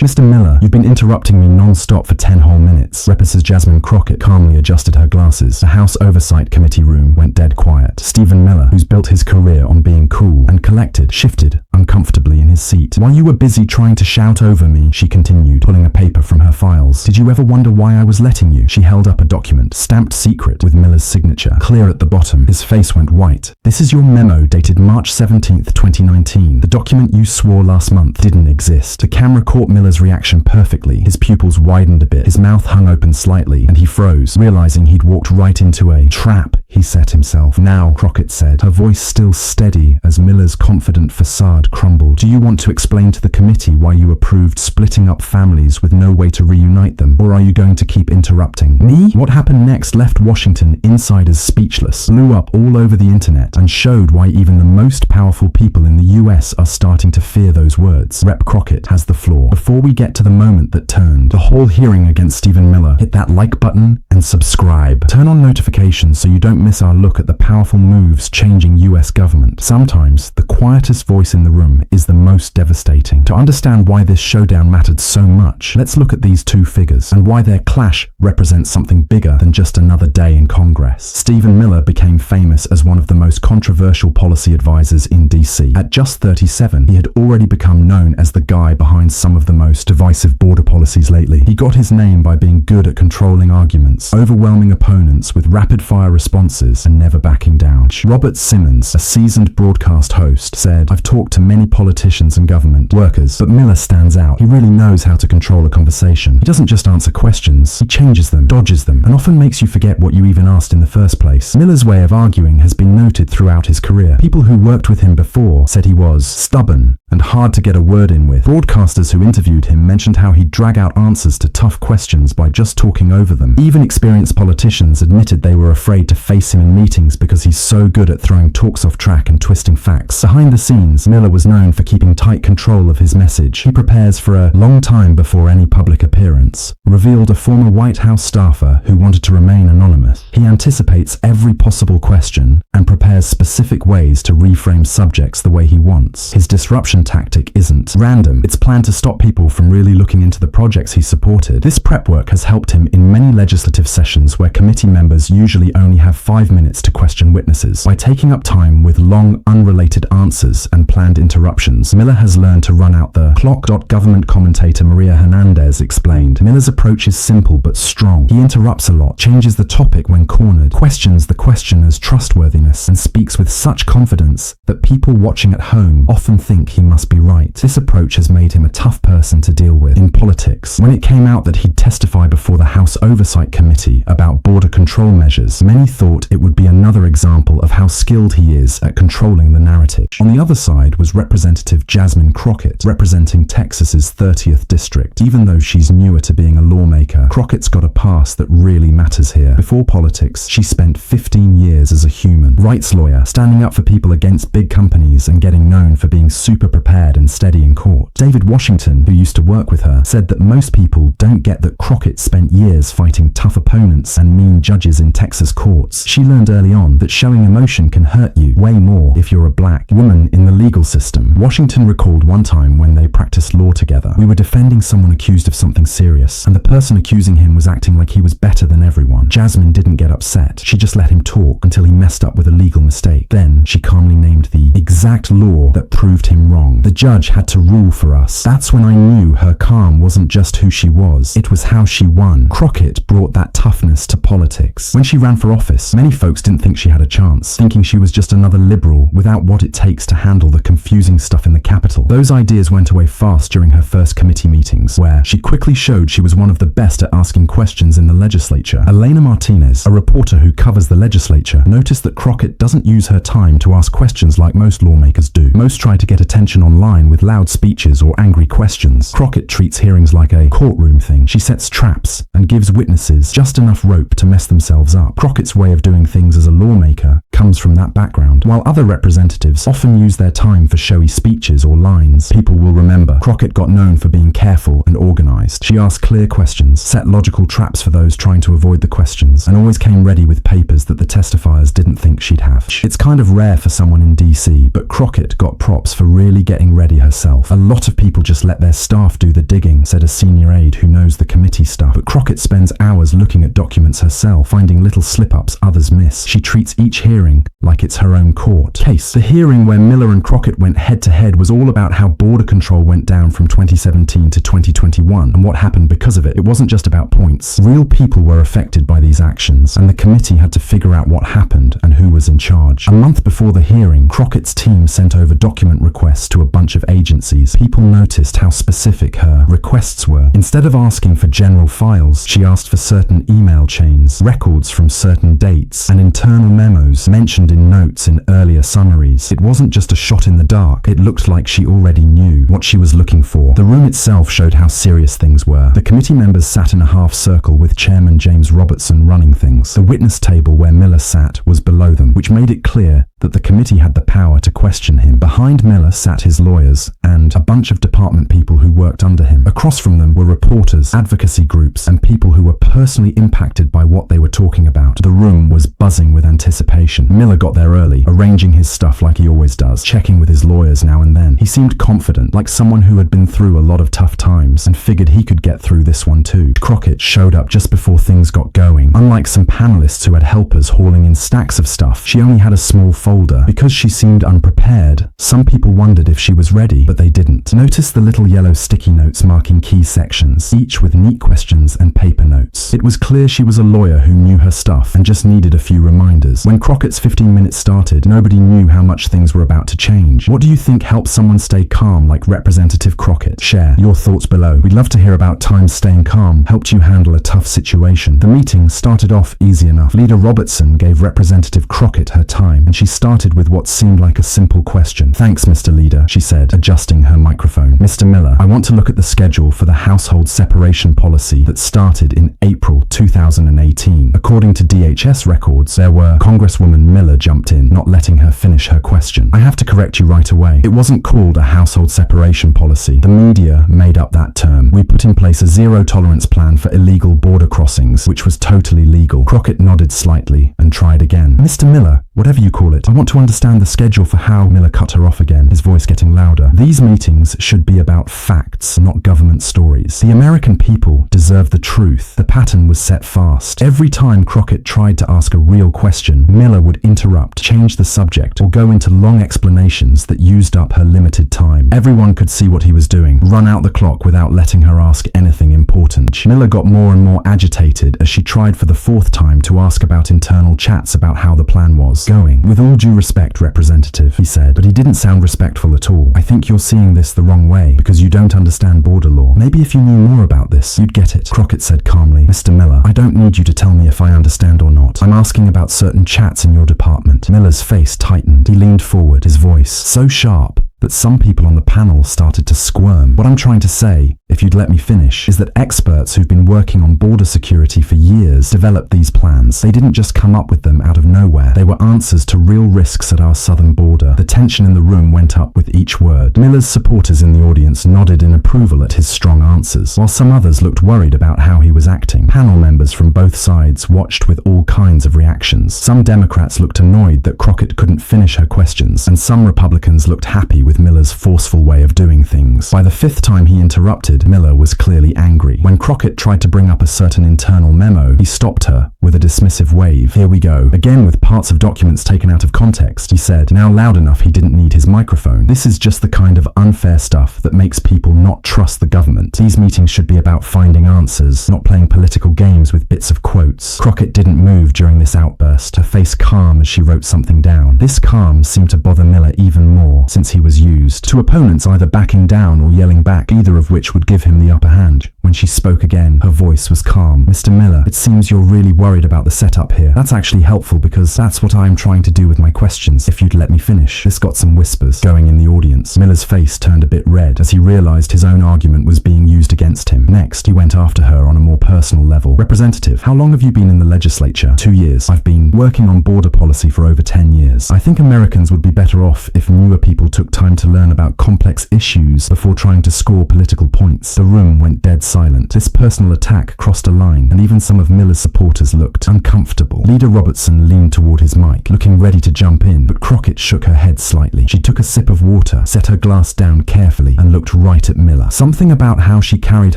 Mr. Miller, you've been interrupting me non-stop for 10 whole minutes. Representative Jasmine Crockett calmly adjusted her glasses. The House Oversight Committee room went dead quiet. Stephen Miller, who's built his career on being cool and collected, shifted uncomfortably in his seat. While you were busy trying to shout over me, she continued, pulling a paper from her files. Did you ever wonder why I was letting you? She held up a document, stamped secret, with Miller's signature, clear at the bottom. His face went white. This is your memo dated March 17th, 2019. The document you swore last month didn't exist. The camera caught Miller's reaction perfectly. His pupils widened a bit, his mouth hung open slightly, and he froze, realizing he'd walked right into a trap he set himself. Now, Crockett said, her voice still steady as Miller's confident facade crumbled. Do you want to explain to the committee why you approved splitting up families with no way to reunite them? Or are you going to keep interrupting? Me? What happened next left Washington insiders speechless, blew up all over the internet, and showed why even the most powerful people in the US are starting to fear those words. Rep. Crockett has the floor. Before we get to the moment that turned the whole hearing against Stephen Miller, hit that like button and subscribe. Turn on notifications so you don't miss our look at the powerful moves changing US government. Sometimes the quietest voice in the room is the most devastating. To understand why this showdown mattered so much, let's look at these two figures and why their clash represents something bigger than just another day in Congress. Stephen Miller became famous as one of the most controversial policy advisors in DC. At just 37, he had already become known as the guy behind some of the most divisive border policies lately. He got his name by being good at controlling arguments, overwhelming opponents with rapid-fire responses, and never backing down. Robert Simmons, a seasoned broadcast host, said, "I've talked to many politicians and government workers, but Miller stands out. He really knows how to control a conversation. He doesn't just answer questions, he changes them, dodges them, and often makes you forget what you even asked in the first place." Miller's way of arguing has been noted throughout his career. People who worked with him before said he was stubborn and hard to get a word in with. Broadcasters who interviewed him mentioned how he'd drag out answers to tough questions by just talking over them. Even experienced politicians admitted they were afraid to face him in meetings because he's so good at throwing talks off track and twisting facts. Behind the scenes, Miller was known for keeping tight control of his message. He prepares for a long time before any public appearance. Revealed a former White House staffer who wanted to remain anonymous. He anticipates every possible question and prepares specific ways to reframe subjects the way he wants. His disruption tactic isn't random. It's planned to stop people from really looking into the projects he supported. This prep work has helped him in many legislative sessions where committee members usually only have 5 minutes to question witnesses. By taking up time with long, unrelated answers and planned interruptions, Miller has learned to run out the clock. Government commentator Maria Hernandez explained, Miller's approach is simple but strong. He interrupts a lot, changes the topic when cornered, questions the questioner's trustworthiness, and speaks with such confidence that people watching at home often think he must be right. This approach has made him a tough person to deal with in politics. When it came out that he'd testify before the House Oversight Committee about border control measures, many thought it would be another example of how skilled he is at controlling the narrative. On the other side was Representative Jasmine Crockett, representing Texas's 30th district. Even though she's newer to being a lawmaker, Crockett's got a past that really matters here. Before politics, she spent 15 years as a human rights lawyer, standing up for people against big companies and getting known for being super prepared and steady in court. David Washington, who used to work with her, said that most people don't get that Crockett spent years fighting tough opponents and mean judges in Texas courts. She learned early on that showing emotion can hurt you way more if you're a black woman in the legal system. Washington recalled one time when they practiced law together. We were defending someone accused of something serious, and the person accusing him was acting like he was better than everyone. Jasmine didn't get upset. She just let him talk until he messed up with a legal mistake. Then she calmly named the exact law that proved him wrong. The judge had to rule for us. That's when I knew her calm wasn't just who she was, it was how she won. Crockett brought that toughness to politics. When she ran for office, many folks didn't think she had a chance, thinking she was just another liberal without what it takes to handle the confusing stuff in the Capitol. Those ideas went away fast during her first committee meetings, where she quickly showed she was one of the best at asking questions in the legislature. Elena Martinez, a reporter who covers the legislature, noticed that Crockett doesn't use her time to ask questions like most lawmakers do. Most try to get attention online with loud speeches or angry questions. Crockett treats hearings like a courtroom thing. She sets traps and gives witnesses just enough rope to mess themselves up. Crockett's way of doing things as a lawmaker comes from that background. While other representatives often use their time for showy speeches or lines, people will remember Crockett got known for being careful and organized. She asked clear questions, set logical traps for those trying to avoid the questions, and always came ready with papers that the testifiers didn't think she'd have. It's kind of rare for someone in DC, but Crockett got props for really getting ready herself. A lot of people just let their staff do the digging hearing, said a senior aide who knows the committee stuff. But Crockett spends hours looking at documents herself, finding little slip-ups others miss. She treats each hearing like it's her own court case. The hearing where Miller and Crockett went head-to-head was all about how border control went down from 2017 to 2021 and what happened because of it. It wasn't just about points. Real people were affected by these actions, and the committee had to figure out what happened and who was in charge. A month before the hearing, Crockett's team sent over document requests to a bunch of agencies. People noticed how specific her requests were. Instead of asking for general files, she asked for certain email chains, records from certain dates, and internal memos mentioned in notes in earlier summaries. It wasn't just a shot in the dark. It looked like she already knew what she was looking for. The room itself showed how serious things were. The committee members sat in a half circle with Chairman James Robertson running things. The witness table where Miller sat was below them, which made it clear that the committee had the power to question him. Behind Miller sat his lawyers and a bunch of department people who worked under him. Across from them were reporters, advocacy groups, and people who were personally impacted by what they were talking about. The room was buzzing with anticipation. Miller got there early, arranging his stuff like he always does, checking with his lawyers now and then. He seemed confident, like someone who had been through a lot of tough times and figured he could get through this one too. Crockett showed up just before things got going. Unlike some panelists who had helpers hauling in stacks of stuff, she only had a small folder. Because she seemed unprepared, some people wondered if she was ready, but they didn't. Notice the little yellow sticky notes marking key sections, each with neat questions and paper notes. It was clear she was a lawyer who knew her stuff and just needed a few reminders. When Crockett's 15 minutes started, nobody knew how much things were about to change. What do you think helps someone stay calm like Representative Crockett? Share your thoughts below. We'd love to hear about times staying calm helped you handle a tough situation. The meeting started off easy enough. Leader Robertson gave Representative Crockett her time, and she started with what seemed like a simple question. "Thanks, Mr. Leader," she said, adjusting her microphone. "Mr. Miller, I want to look at the schedule for the household separation policy that started in April 2018. According to DHS records, there were..." Congresswoman Miller jumped in, not letting her finish her question. "I have to correct you right away. It wasn't called a household separation policy. The media made up that term. We put in place a zero-tolerance plan for illegal border crossings, which was totally legal." Crockett nodded slightly and tried again. "Mr. Miller, whatever you call it, I want to understand the schedule for how..." Miller cut her off again, his voice getting louder. "These meetings should be about facts, not government stories. The American people deserve the truth." The pattern was set fast. Every time Crockett tried to ask a real question, Miller would interrupt, change the subject, or go into long explanations that used up her limited time. Everyone could see what he was doing, run out the clock without letting her ask anything important. Miller got more and more agitated as she tried for the fourth time to ask about internal chats about how the plan was going. "With all due respect, Representative," he said, but he didn't sound respectful at all. "I think you're seeing this the wrong way because you don't understand border law. Maybe if you knew more about this, you'd get it." Crockett said calmly, "Mr. Miller, I don't need you to tell me if I understand or not. I'm asking about certain chats in your department." Miller's face tightened. He leaned forward, his voice so sharp that some people on the panel started to squirm. "What I'm trying to say, if you'd let me finish, is that experts who've been working on border security for years developed these plans. They didn't just come up with them out of nowhere. They were answers to real risks at our southern border." The tension in the room went up with each word. Miller's supporters in the audience nodded in approval at his strong answers, while some others looked worried about how he was acting. Panel members from both sides watched with all kinds of reactions. Some Democrats looked annoyed that Crockett couldn't finish her questions, and some Republicans looked happy with Miller's forceful way of doing things. By the fifth time he interrupted, Miller was clearly angry. When Crockett tried to bring up a certain internal memo, he stopped her with a dismissive wave. "Here we go." Again with parts of documents taken out of context, he said, now loud enough he didn't need his microphone. "This is just the kind of unfair stuff that makes people not trust the government. These meetings should be about finding answers, not playing political games with bits of quotes." Crockett didn't move during this outburst, her face calm as she wrote something down. This calm seemed to bother Miller even more, since he was used to opponents either backing down or yelling back, either of which would give him the upper hand. When she spoke again, her voice was calm. "Mr. Miller, it seems you're really worried about the setup here. That's actually helpful because that's what I'm trying to do with my questions, if you'd let me finish." This got some whispers going in the audience. Miller's face turned a bit red as he realized his own argument was being used against him. Next, Next, he went after her on a more personal level. Representative, how long have you been in the legislature? 2 years. I've been working on border policy for over 10 years. I think Americans would be better off if newer people took time to learn about complex issues before trying to score political points. The room went dead silent. This personal attack crossed a line, and even some of Miller's supporters looked uncomfortable. Leader Robertson leaned toward his mic, looking ready to jump in, but Crockett shook her head slightly. She took a sip of water, set her glass down carefully, and looked right at Miller. Something about how she carried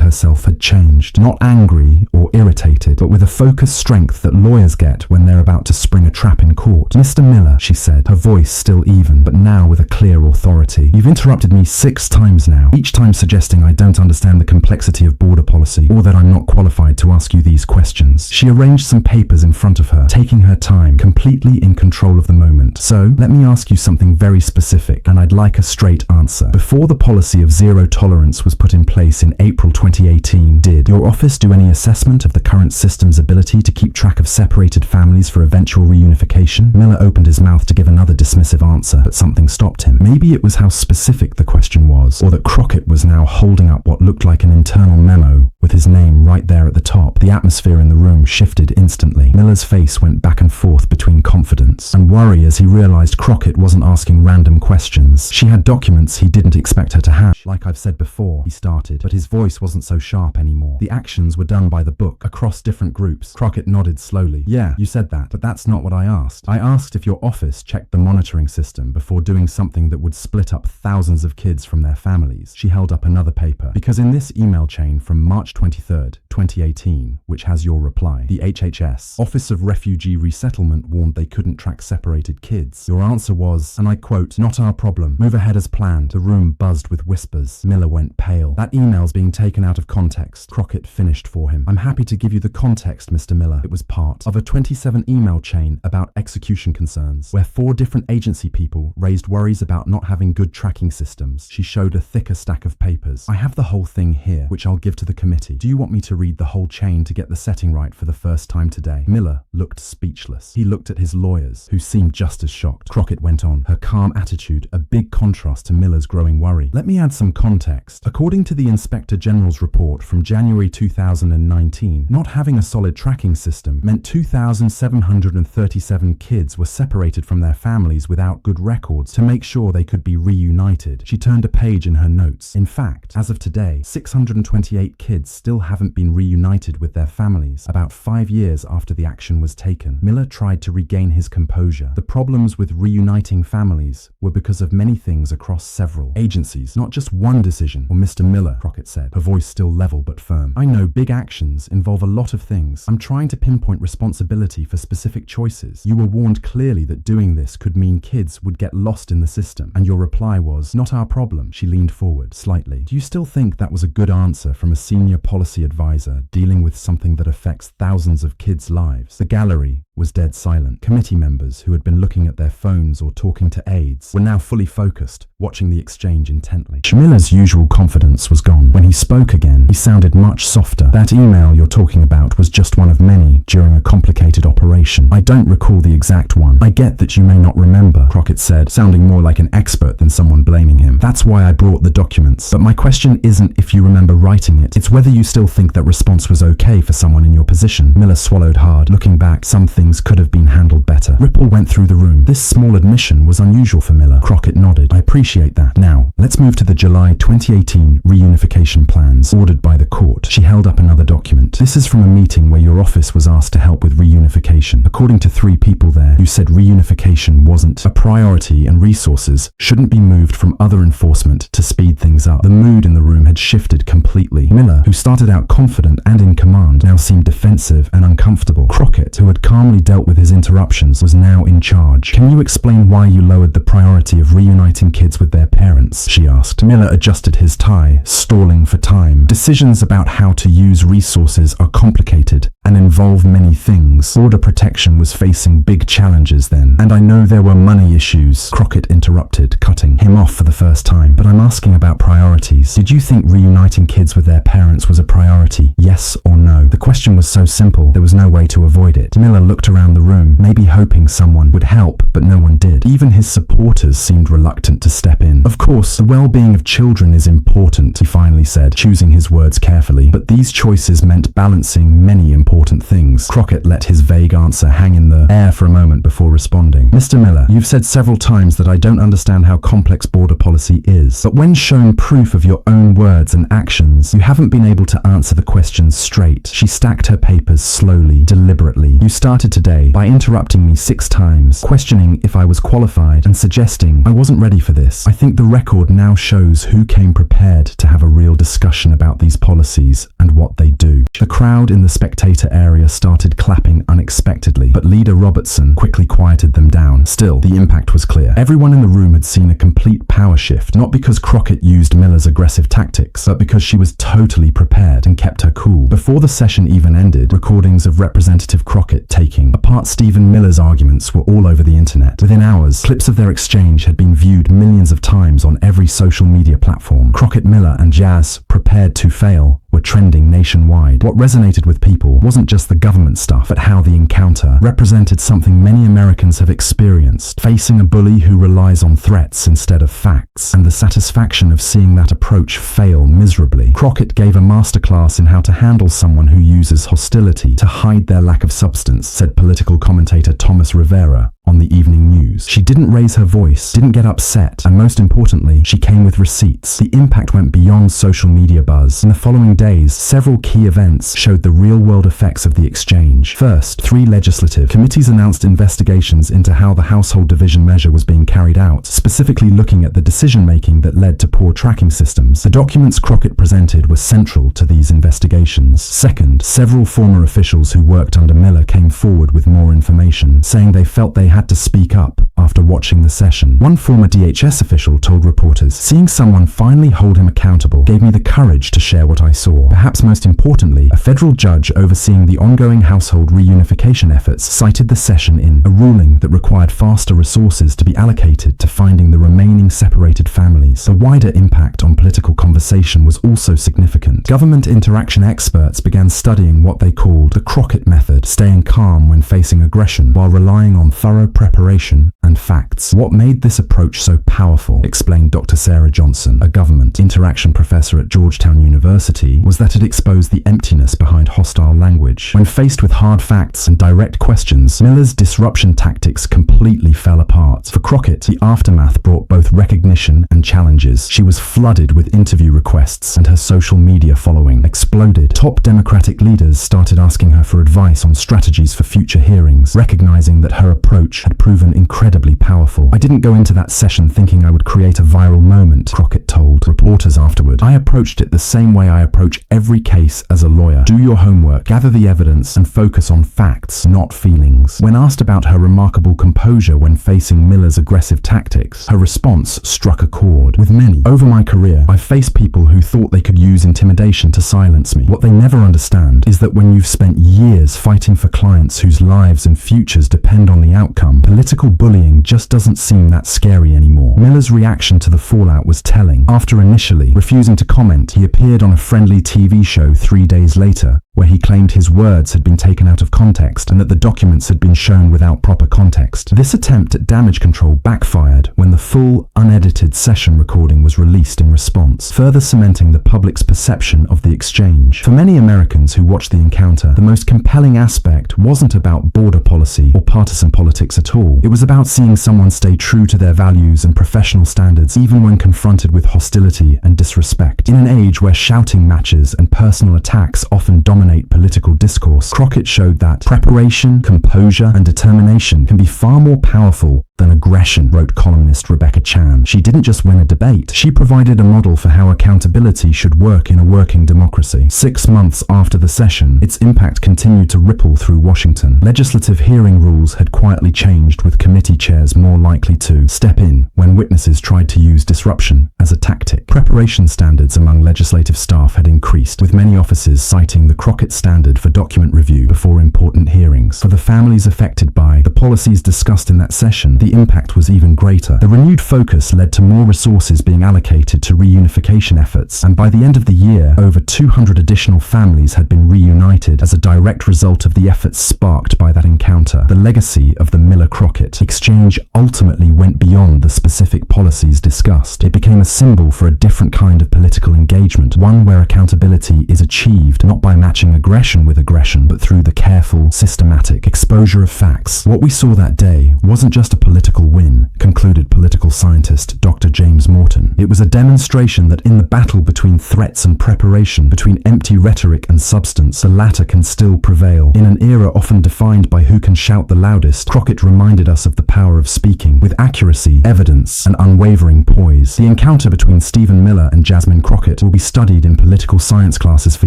herself had changed. Not angry or irritated, but with a focused strength that lawyers get when they're about to spring a trap in court. Mr. Miller, she said, her voice still even, but now with a clear authority. You've interrupted me 6 times now, each time suggesting I don't understand the complexity of border policy, or that I'm not qualified to ask you these questions. She arranged some papers in front of her, taking her time, completely in control of the moment. So, let me ask you something very specific, and I'd like a straight answer. Before the policy of zero tolerance was put in place in April 2018, did your office do any assessment of the current system's ability to keep track of separated families for eventual reunification? Miller opened his mouth to give another dismissive answer, but something stopped him. Maybe it was how specific the question was, or that Crockett was now holding up what looked like an internal memo with his name right there at the top. The atmosphere in the room shifted instantly. Miller's face went back and forth between confidence and worry as he realized Crockett wasn't asking random questions. She had documents he didn't expect her to have. Like I've said before, he started, but his voice wasn't so sharp anymore. The actions were done by the book, across different groups. Crockett nodded slowly. Yeah, you said that, but that's not what I asked. I asked if your office checked the monitoring system before doing something that would split up thousands of kids from their families. She held up another paper. Because in this email chain from March 23rd, 2018, which has your reply, the HHS, Office of Refugee Resettlement, warned they couldn't track separated kids. Your answer was, and I quote, "Not our problem. Move ahead as planned." The room buzzed with whispers. Miller went pale. That email's being taken out of context. Crockett finished for him. I'm happy to give you the context, Mr. Miller. It was part of a 27 email chain about execution concerns, where 4 different agency people raised worries about not having good tracking systems. She showed a thicker stack of papers. I have the whole thing here, which I'll give to the committee. Do you want me to read the whole chain to get the setting right for the first time today? Miller looked speechless. He looked at his lawyers, who seemed just as shocked. Crockett went on, her calm attitude a big contrast to Miller's growing worry. Let me add some context. According to the Inspector General's report from January 2019, not having a solid tracking system meant 2,737 kids were separated from their families without good records to make sure they could be reunited. She turned a page in her notes. In fact, as of today, 628 kids still haven't been reunited with their families, about 5 years after the action was taken. Miller tried to regain his composure. The problems with reuniting families were because of many things across several agencies, not just one decision. Or Mr. Miller, Crockett said, her voice still level but firm. I know big actions involve a lot of things. I'm trying to pinpoint responsibility for specific choices. You were warned clearly that doing this could mean kids would get lost in the system, and your reply was, "Not our problem." She leaned forward slightly. Do you still think that was a good answer from a senior policy advisor dealing with something that affects thousands of kids' lives? The gallery was dead silent. Committee members who had been looking at their phones or talking to aides were now fully focused, watching the exchange intently. Miller's usual confidence was gone. When he spoke again, he sounded much softer. That email you're talking about was just one of many during a complicated operation. I don't recall the exact one. I get that you may not remember, Crockett said, sounding more like an expert than someone blaming him. That's why I brought the documents. But my question isn't if you remember writing it. It's whether you still think that response was okay for someone in your position. Miller swallowed hard. Looking back, some things could have been handled better. Ripple went through the room. This small admission was unusual for Miller. Crockett nodded. I appreciate that. Now, let's move to the July 2018 reunification plans ordered by the court. She held up another document. This is from a meeting where your office was asked to help with reunification. According to 3 people there, you said reunification wasn't a priority and resources shouldn't be moved from other enforcement to speed things up. The mood in the room had shifted completely. Miller, who started out confident and in command, now seemed defensive and uncomfortable. Crockett, who had calmly dealt with his interruptions, was now in charge. Can you explain why you lowered the priority of reuniting kids with their parents? She asked. Miller adjusted his tie, stalling for time. Decisions about how to use resources are complicated and involve many things. Border protection was facing big challenges then, and I know there were money issues. Crockett interrupted, cutting him off for the first time. But I'm asking about priorities. Did you think reuniting kids with their parents was a priority? Yes or no? The question was so simple, there was no way to avoid it. Miller looked around the room, maybe hoping someone would help, but no one did. Even his supporters seemed reluctant to step in. Of course, the well-being of children is important, he finally said, choosing his words carefully. But these choices meant balancing many important things. Crockett let his vague answer hang in the air for a moment before responding. Mr. Miller, you've said several times that I don't understand how complex border policy is. But when shown proof of your own words and actions, you haven't been able to answer the questions straight. She stacked her papers slowly, deliberately. You started today by interrupting me 6 times, questioning if I was qualified and suggesting I wasn't ready for this. I think the record now shows who came prepared to have a real discussion about these policies and what they do. The crowd in the spectator area started clapping unexpectedly, but Leader Robertson quickly quieted them down. Still, the impact was clear. Everyone in the room had seen a complete power shift, not because Crockett used Miller's aggressive tactics, but because she was totally prepared and kept her cool. Before the session even ended, recordings of Representative Crockett taking apart Stephen Miller's arguments were all over the internet. Within hours, clips of their exchange had been viewed millions of times on every social media platform. Crockett, Miller, and Jazz, prepared to fail, were trending nationwide. What resonated with people wasn't just the government stuff, but how the encounter represented something many Americans have experienced, facing a bully who relies on threats instead of facts, and the satisfaction of seeing that approach fail miserably. Crockett gave a masterclass in how to handle someone who uses hostility to hide their lack of substance, said political commentator Thomas Rivera on the evening news. She didn't raise her voice, didn't get upset, and most importantly, she came with receipts. The impact went beyond social media buzz. In the following days, several key events showed the real-world effects of the exchange. First, 3 legislative committees announced investigations into how the household division measure was being carried out, specifically looking at the decision-making that led to poor tracking systems. The documents Crockett presented were central to these investigations. Second, several former officials who worked under Miller came forward with more information, saying they felt they had to speak up after watching the session. One former DHS official told reporters, "Seeing someone finally hold him accountable gave me the courage to share what I saw." Perhaps most importantly, a federal judge overseeing the ongoing household reunification efforts cited the session in a ruling that required faster resources to be allocated to finding the remaining separated families. The wider impact on political conversation was also significant. Government interaction experts began studying what they called the Crockett method, staying calm when facing aggression while relying on thorough preparation and facts. What made this approach so powerful, explained Dr. Sarah Johnson, a government interaction professor at Georgetown University, was that it exposed the emptiness behind hostile language. When faced with hard facts and direct questions, Miller's disruption tactics completely fell apart. For Crockett, the aftermath brought both recognition and challenges. She was flooded with interview requests, and her social media following exploded. Top Democratic leaders started asking her for advice on strategies for future hearings, recognizing that her approach had proven incredibly powerful. "I didn't go into that session thinking I would create a viral moment," Crockett told reporters afterward. "I approached it the same way I approach every case as a lawyer. Do your homework, gather the evidence, and focus on facts, not feelings." When asked about her remarkable composure when facing Miller's aggressive tactics, her response struck a chord with many. "Over my career, I've faced people who thought they could use intimidation to silence me. What they never understand is that when you've spent years fighting for clients whose lives and futures depend on the outcome, political bullying just doesn't seem that scary anymore." Miller's reaction to the fallout was telling. After initially refusing to comment, he appeared on a friendly TV show 3 days later, where he claimed his words had been taken out of context and that the documents had been shown without proper context. This attempt at damage control backfired when the full, unedited session recording was released in response, further cementing the public's perception of the exchange. For many Americans who watched the encounter, the most compelling aspect wasn't about border policy or partisan politics at all. It was about seeing someone stay true to their values and professional standards even when confronted with hostility and disrespect. In an age where shouting matches and personal attacks often dominate political discourse, Crockett showed that preparation, composure, and determination can be far more powerful than aggression, wrote columnist Rebecca Chan. She didn't just win a debate, she provided a model for how accountability should work in a working democracy. 6 months after the session, its impact continued to ripple through Washington. Legislative hearing rules had quietly changed, with committee chairs more likely to step in when witnesses tried to use disruption as a tactic. Preparation standards among legislative staff had increased, with many offices citing the Crockett Crockett standard for document review before important hearings. For the families affected by the policies discussed in that session, the impact was even greater. The renewed focus led to more resources being allocated to reunification efforts, and by the end of the year, over 200 additional families had been reunited as a direct result of the efforts sparked by that encounter. The legacy of the Miller-Crockett exchange ultimately went beyond the specific policies discussed. It became a symbol for a different kind of political engagement, one where accountability is achieved not by matching aggression with aggression, but through the careful, systematic exposure of facts. What we saw that day wasn't just a political win, concluded political scientist Dr. James Morton. It was a demonstration that in the battle between threats and preparation, between empty rhetoric and substance, the latter can still prevail. In an era often defined by who can shout the loudest, Crockett reminded us of the power of speaking with accuracy, evidence, and unwavering poise. The encounter between Stephen Miller and Jasmine Crockett will be studied in political science classes for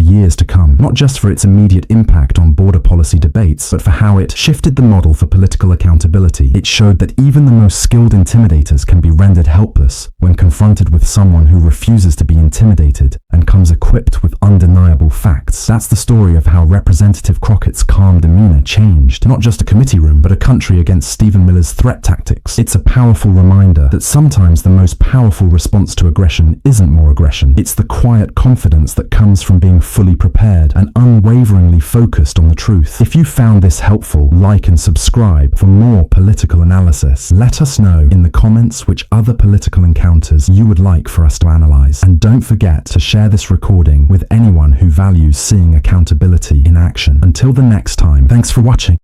years to come, not just for its immediate impact on border policy debates, but for how it shifted the model for political accountability. It showed that even the most skilled intimidators can be rendered helpless when confronted with someone who refuses to be intimidated and comes equipped with undeniable facts. That's the story of how Representative Crockett's calm demeanor changed not just a committee room, but a country against Stephen Miller's threat tactics. It's a powerful reminder that sometimes the most powerful response to aggression isn't more aggression. It's the quiet confidence that comes from being fully prepared and unwaveringly focused on the truth. If you found this helpful, like and subscribe for more political analysis. Let us know in the comments which other political encounters you would like for us to analyze. And don't forget to share this recording with anyone who values seeing accountability in action. Until the next time, thanks for watching.